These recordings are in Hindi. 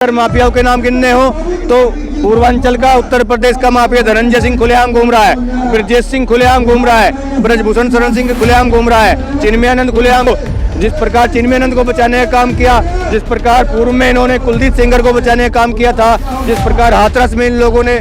अगर माफियाओं के नाम गिनने हो तो पूर्वांचल का उत्तर प्रदेश का माफिया धनंजय सिंह खुलेआम घूम रहा है, ब्रजेश सिंह खुलेआम घूम रहा है, ब्रजभूषण शरण सिंह खुलेआम घूम रहा है, चिन्मयानंद खुलेआम। जिस प्रकार चिन्मयानंद को बचाने का काम किया, जिस प्रकार पूर्व में इन्होंने कुलदीप सेंगर को बचाने का काम किया था, जिस प्रकार हाथरस में इन लोगों ने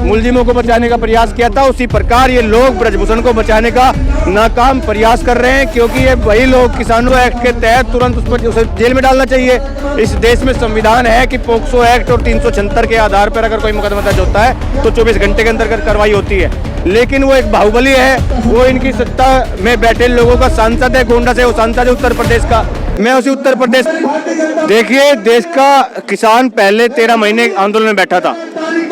मुलजिमों को बचाने का प्रयास किया था, उसी प्रकार ये लोग ब्रजभूषण को बचाने का नाकाम प्रयास कर रहे हैं। क्योंकि ये वही लोग किसानों एक्ट के तहत तुरंत उसे जेल में डालना चाहिए। इस देश में संविधान है कि पोक्सो एक्ट और 376 के आधार पर अगर कोई मुकदमा दर्ज होता है तो 24 घंटे के अंदर कार्रवाई होती है। लेकिन वो एक बाहुबली है, वो इनकी सत्ता में बैठे लोगों का सांसद है, गोंडा से वो सांसद है उत्तर प्रदेश का। मैं उसी उत्तर प्रदेश, देखिए देश का किसान पहले 13 महीने आंदोलन में बैठा था,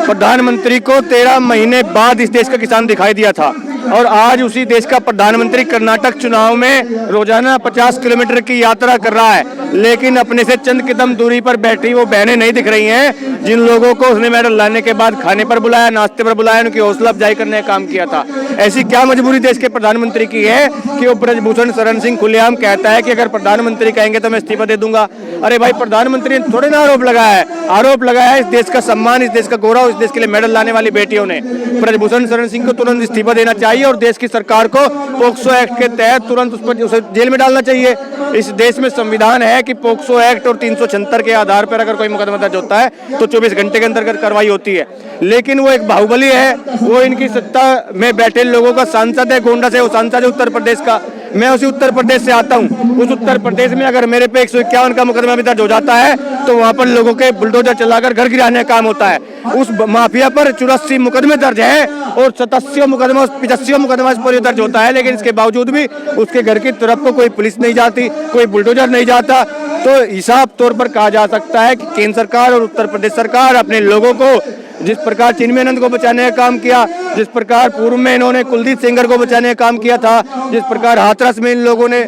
प्रधानमंत्री को 13 महीने बाद इस देश का किसान दिखाई दिया था, और आज उसी देश का प्रधानमंत्री कर्नाटक चुनाव में रोजाना 50 किलोमीटर की यात्रा कर रहा है। लेकिन अपने से चंद कदम दूरी पर बैठी वो बहनें नहीं दिख रही हैं जिन लोगों को उसने मेडल लाने के बाद खाने पर बुलाया, नाश्ते पर बुलाया, उनकी हौसला अफजाई करने का काम किया था। ऐसी क्या मजबूरी देश के प्रधानमंत्री की है कि वो ब्रजभूषण शरण सिंह खुलेआम कहता है कि अगर प्रधानमंत्री कहेंगे तो मैं इस्तीफा दे दूंगा। अरे भाई, प्रधानमंत्री ने थोड़े ना आरोप लगाया है इस देश का सम्मान, इस देश का गौरव, इस देश के लिए मेडल लाने वाली बेटियों ने। ब्रजभूषण शरण सिंह को तुरंत इस्तीफा देना चाहिए और देश की सरकार को पोक्सो एक्ट के तहत तुरंत उसे जेल में डालना चाहिए। इस देश में संविधान है कि पोक्सो एक्ट और 376 के आधार पर अगर कोई मुकदमा दर्ज होता है तो 24 घंटे के अंदर कार्रवाई होती है। लेकिन वो एक बाहुबली है, वो इनकी सत्ता में बैठे लोगों का सांसद है, गोंडा से वो सांसद है उत्तर प्रदेश का। मैं उसी उत्तर प्रदेश से आता हूँ। उस उत्तर प्रदेश में अगर मेरे पे 151 का मुकदमा भी दर्ज हो जाता है तो वहाँ पर लोगों के बुलडोजर चलाकर घर गिराने का काम होता है। उस माफिया पर 84 मुकदमे दर्ज हैं और 85 मुकदमा इस पर दर्ज होता है। लेकिन इसके बावजूद भी उसके घर की तरफ को कोई पुलिस नहीं जाती, कोई बुलडोजर नहीं जाता। तो हिसाब तौर पर कहा जा सकता है कि केंद्र सरकार और उत्तर प्रदेश सरकार अपने लोगों को, जिस प्रकार चिन्मयानंद को बचाने का काम किया, जिस प्रकार पूर्व में इन्होंने कुलदीप सेंगर को बचाने का काम किया था, जिस प्रकार हाथरस में इन लोगों ने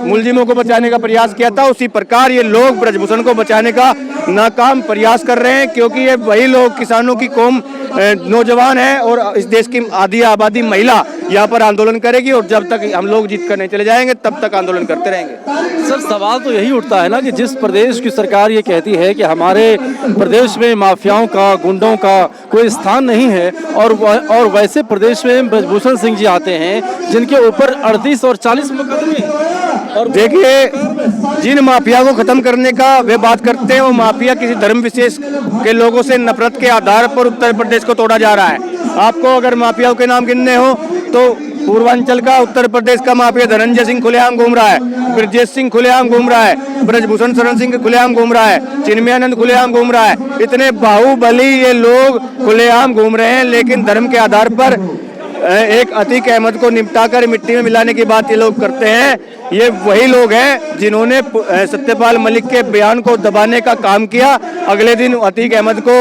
मुलजिमों को बचाने का प्रयास किया था, उसी प्रकार ये लोग ब्रजभूषण को बचाने का नाकाम प्रयास कर रहे हैं। क्योंकि ये वही लोग किसानों की कौम नौजवान है और इस देश की आधी आबादी महिला यहाँ पर आंदोलन करेगी और जब तक हम लोग जीत कर नहीं चले जाएंगे तब तक आंदोलन करते रहेंगे। सर, सवाल तो यही उठता है ना कि जिस प्रदेश की सरकार ये कहती है कि हमारे प्रदेश में माफियाओं का, गुंडों का कोई स्थान नहीं है, और वैसे प्रदेश में ब्रजभूषण सिंह जी आते हैं जिनके ऊपर 38 और 40 मुकदमे। और देखिए, जिन माफिया को खत्म करने का वे बात करते हैं, वो माफिया किसी धर्म विशेष के लोगों से नफरत के आधार पर उत्तर प्रदेश को तोड़ा जा रहा है। आपको अगर माफियाओं के नाम गिनने हो तो पूर्वांचल का उत्तर प्रदेश का माफिया धनंजय सिंह खुलेआम घूम रहा है, ब्रजेश सिंह खुलेआम घूम रहा है, ब्रजभूषण शरण सिंह खुलेआम घूम रहा है, चिन्मयानंद खुलेआम घूम रहा है। इतने बाहुबली ये लोग खुलेआम घूम रहे हैं। लेकिन धर्म के आधार पर एक अतीक अहमद को निपटाकर मिट्टी में मिलाने की बात ये लोग करते हैं। ये वही लोग हैं जिन्होंने सत्यपाल मलिक के बयान को दबाने का काम किया। अगले दिन अतीक अहमद को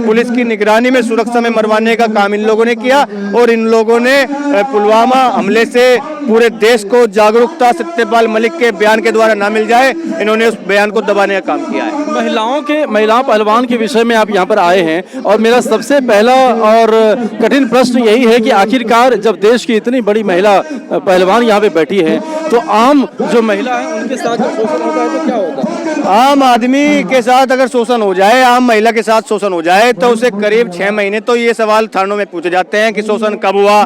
पुलिस की निगरानी में सुरक्षा में मरवाने का काम इन लोगों ने किया और इन लोगों ने पुलवामा हमले से पूरे देश को जागरूकता सत्यपाल मलिक के बयान के द्वारा ना मिल जाए, इन्होंने उस बयान को दबाने का काम किया है। महिला पहलवान के विषय में आप यहाँ पर आए हैं और मेरा सबसे पहला और कठिन प्रश्न यही है कि आखिरकार जब देश की इतनी बड़ी महिला पहलवान यहाँ पे बैठी है तो आम जो महिला है उनके साथ जब शोषण होता है तो क्या होता है? आम आदमी के साथ अगर शोषण हो जाए, आम महिला के साथ शोषण हो जाए तो उसे करीब 6 महीने तो ये सवाल थानों में पूछे जाते हैं कि शोषण कब हुआ,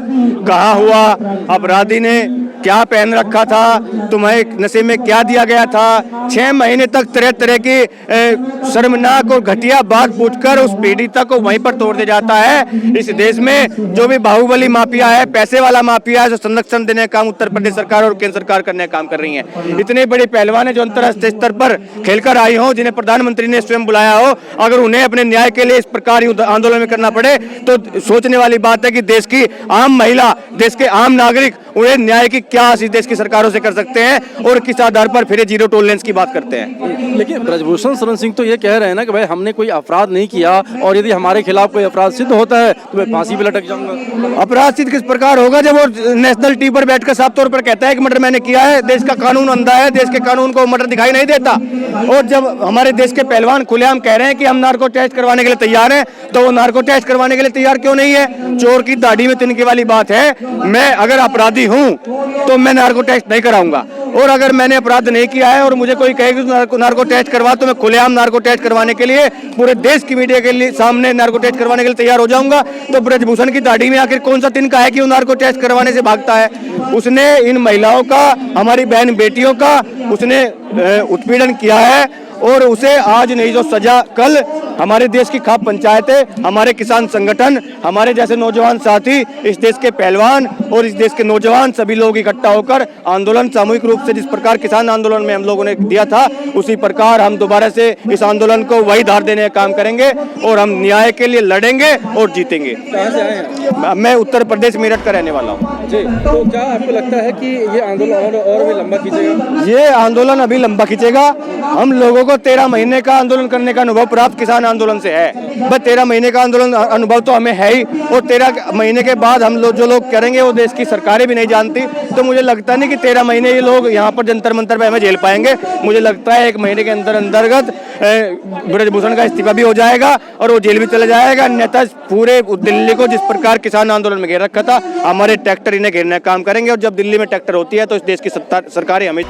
कहाँ हुआ, अपराधी ने क्या पहन रखा था, तुम्हें नशे में क्या दिया गया था। 6 महीने तक तरह तरह की शर्मनाक और घटिया बात पूछकर उस पीड़िता को वहीं पर तोड़ दिया जाता है। इस देश में जो भी बाहुबली माफिया है, पैसे वाला माफिया है, जो संरक्षण देने का काम उत्तर प्रदेश सरकार और केंद्र सरकार करने का काम कर रही है। इतने बड़े पहलवान है जो अंतर्राष्ट्रीय स्तर पर खेलकर आई हो, जिन्हें प्रधानमंत्री ने स्वयं बुलाया हो, अगर उन्हें अपने न्याय के लिए इस प्रकार आंदोलन में करना पड़े तो सोचने वाली बात है कि देश की आम महिला, देश के आम नागरिक उन्हें न्याय की क्या इस देश की सरकारों से कर सकते हैं और किस आधार पर फिर जीरो टॉलरेंस की बात करते हैं। लेकिन ब्रजभूषण शरण सिंह तो ये कह रहे हैं ना कि भाई हमने कोई अपराध नहीं किया और यदि हमारे खिलाफ कोई अपराध सिद्ध होता है तो मैं फांसी पे लटक जाऊंगा। अपराध सिद्ध किस प्रकार होगा जब वो नेशनल टीवी पर बैठकर साफ तौर पर कहता है कि मर्डर मैंने किया है। देश का कानून अंधा है, देश के कानून को मर्डर दिखाई नहीं देता। और जब हमारे देश के पहलवान खुलेआम कह रहे हैं कि हम नार्को टेस्ट करवाने के लिए तैयार हैं, तो वो नार्को टेस्ट करवाने के लिए तैयार क्यों नहीं है? चोर की दाढ़ी में तिनके वाली बात है। मैं अगर अपराधी हूं तो मैं नार्को टेस्ट नहीं कराऊंगा। और अगर मैंने अपराध नहीं किया है और मुझे कोई कहे कि नार्को टेस्ट करवा, तो मैं खुलेआम नार्को टेस्ट करवाने के लिए पूरे देश की मीडिया के लिए सामने नार्को टेस्ट करवाने के लिए तैयार हो जाऊंगा। तो ब्रजभूषण की दाढ़ी में आखिर कौन सा तिनका है कि वो नार्को टेस्ट करवाने से भागता है? उसने इन महिलाओं का, हमारी बहन बेटियों का उसने उत्पीड़न किया है और उसे आज नहीं जो सजा, कल हमारे देश की खाप पंचायतें, हमारे किसान संगठन, हमारे जैसे नौजवान साथी, इस देश के पहलवान और इस देश के नौजवान सभी लोग इकट्ठा होकर आंदोलन सामूहिक रूप से, जिस प्रकार किसान आंदोलन में हम लोगों ने दिया था, उसी प्रकार हम दोबारा से इस आंदोलन को वही धार देने का काम करेंगे और हम न्याय के लिए लड़ेंगे और जीतेंगे। कहाँ से आए हैं? मैं उत्तर प्रदेश मेरठ का रहने वाला हूँ जी। तो क्या आपको लगता है कि ये आंदोलन और भी लंबा खींचेगा? ये आंदोलन अभी लंबा खींचेगा। हम लोगों को 13 महीने का आंदोलन करने का अनुभव प्राप्त किसान आंदोलन से है। बस 13 महीने का आंदोलन अनुभव तो हमें है ही, और 13 महीने के बाद हम लोग जो लोग करेंगे वो देश की सरकारें भी नहीं जानती। तो मुझे लगता नहीं कि 13 महीने ये लोग यहाँ पर जंतर मंतर पे हमें झेल पाएंगे। मुझे लगता है 1 महीने के अंतर्गत ब्रजभूषण का इस्तीफा भी हो जाएगा और वो जेल भी चला जाएगा। अन्यथा पूरे दिल्ली को जिस प्रकार किसान आंदोलन में घेर रखा था, हमारे ट्रैक्टर इन्हें घेरने का काम करेंगे और जब दिल्ली में ट्रैक्टर होती है तो इस देश की सरकारें हमें